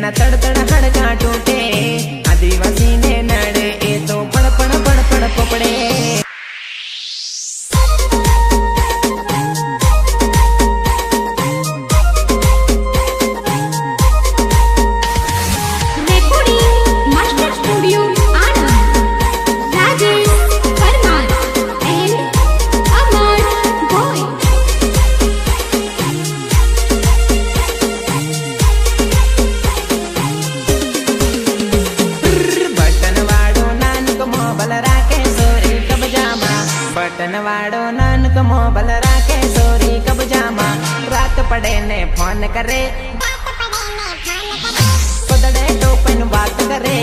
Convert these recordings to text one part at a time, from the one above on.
ना तड़ तड़ हड़का टूटे आदिवासी ने नड़े ए तो पड़ पड़ पड़ पड़ पपड़े बटनवाड़ो नानक मोबाइल राखे सोरी कब्जामा रात पड़े ने फोन करे पदड़े टोपन बात करे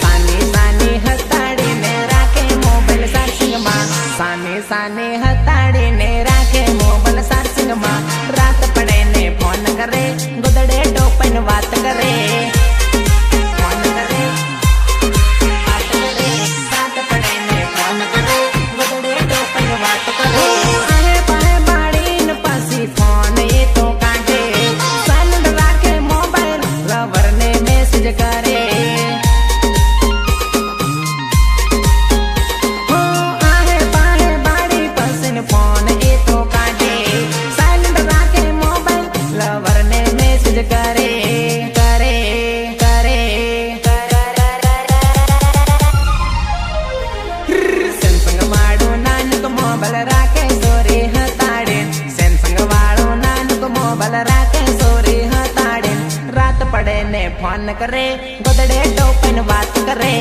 सानी सानी हताड़ी ने राखे मोबाइल सारसिंग मां सानी सानी हताड़ी ने राखे मोबाइल सारसिंग मां रात पड़े ने फोन करे गुदड़े टोपन बात करे फोन करे बात करे रात पड़े ने फोन करे गुदड़े टोपन बात करे आहे पाए बाड़ीन पासी फोन ये तो काटे साइलेंट राखे मोबाइल लवर ने मैसेज करे हो आहे पाए बाड़ी पासी फोन ये तो काटे साइलेंट राखे मोबाइल लवर ने मैसेज करे फोन करे गुदड़े टोपन बात करे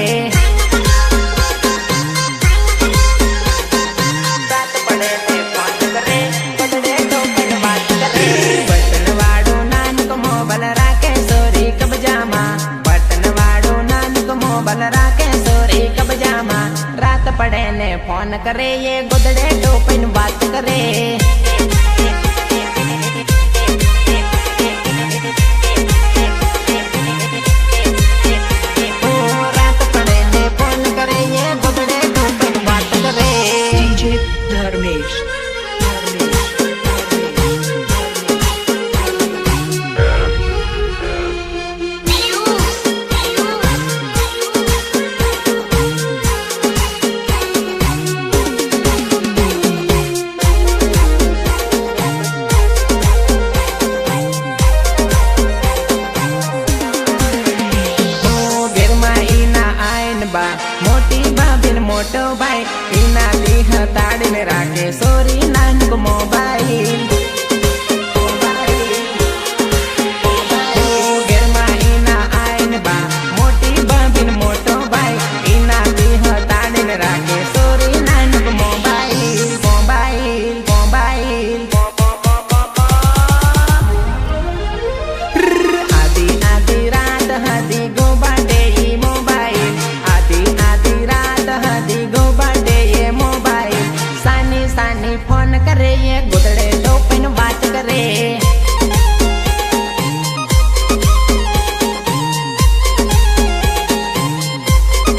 रात पड़े ने फोन करे गुदड़े टोपन बात करे बटनवाड़ो नानक मोबाइल राखे सोरी कब्जामा बटनवाड़ो नानक मोबाइल राखे सोरी कब्जामा रात पड़े ने फोन करे ये गुदड़े टोपन बात करे मोटी बाबिन मोटो भाई इना दी हताड़ी ने राखे सोरी नानक मोबाइल गेरमा इना आइन बा मोटी बाबिन मोटो भाई इना दी हताड़ी ने राखे सोरी नानक मोबाइल मोबाइल मोबाइल आधी आधी रात हदी गो बाटे मोबाइल आधी रात हदी गो बाटे ये मोबाइल सानी सानी फोन करे ये गुदड़े टोपन बात करे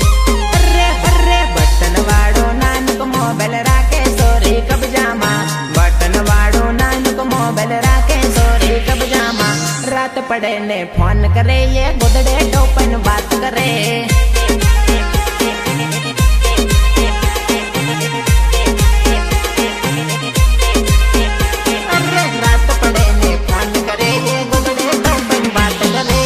अर्रे बटनवाड़ो नानक मोबाइल राखे सोरी कब्जामा बटनवाड़ो नानक मोबाइल राखे सोरी कब्जामा रात पड़े ने फोन करे ये गुदड़े टोपन बात करे रात पड़े ने फोन करे ये गुदड़े टोपन बात करे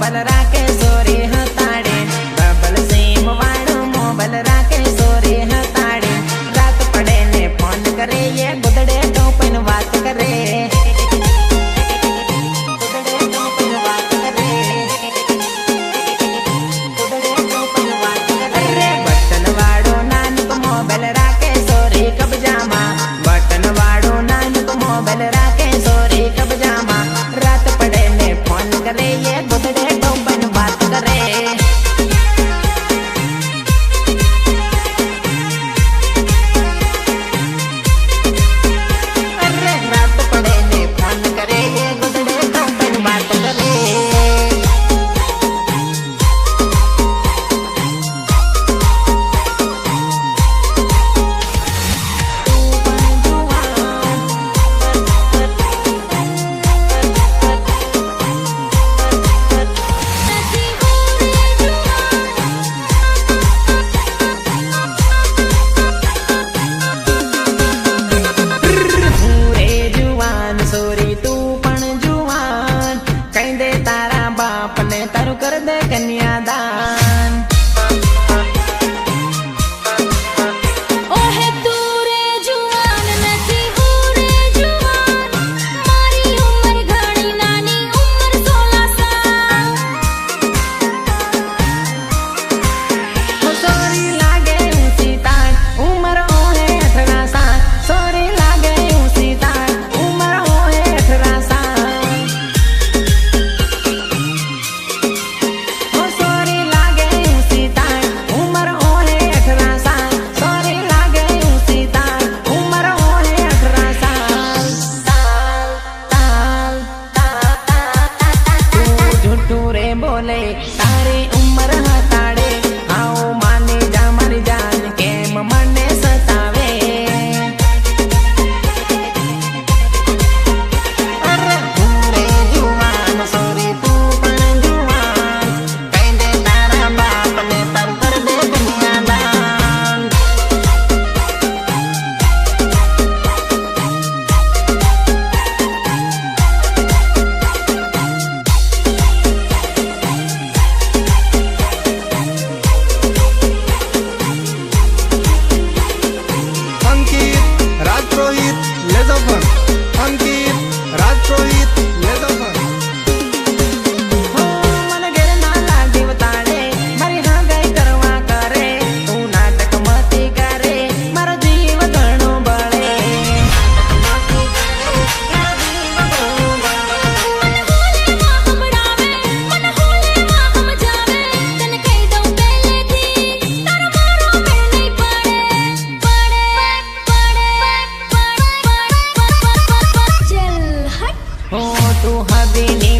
મોબાઈલ રાખે સોરી હતાડે ડબલ સીમ વાળો મોબાઈલ રાખે સોરી હતાડે રાત પડે ને ફોન કરે એ ગુદડે ટોપન વાત કરે कन्यादान ओहे तू रे जुआन नथी हूँ रे जुआन मारी उम्र घणी नानी उम्र 16 साल सोरी लागे ऊंची तान उम्र होए 18 साल सोरी लागे ऊंची तान उम्र होए 18 साल बोले तारी उम्र हताड़े आओ माने जा मारी जान केम मने सतावे अरे रे जुआन सोरी तू पण जुआन कहंदे तारा बाप ने तर कर दे कन्यादान तू हबीनी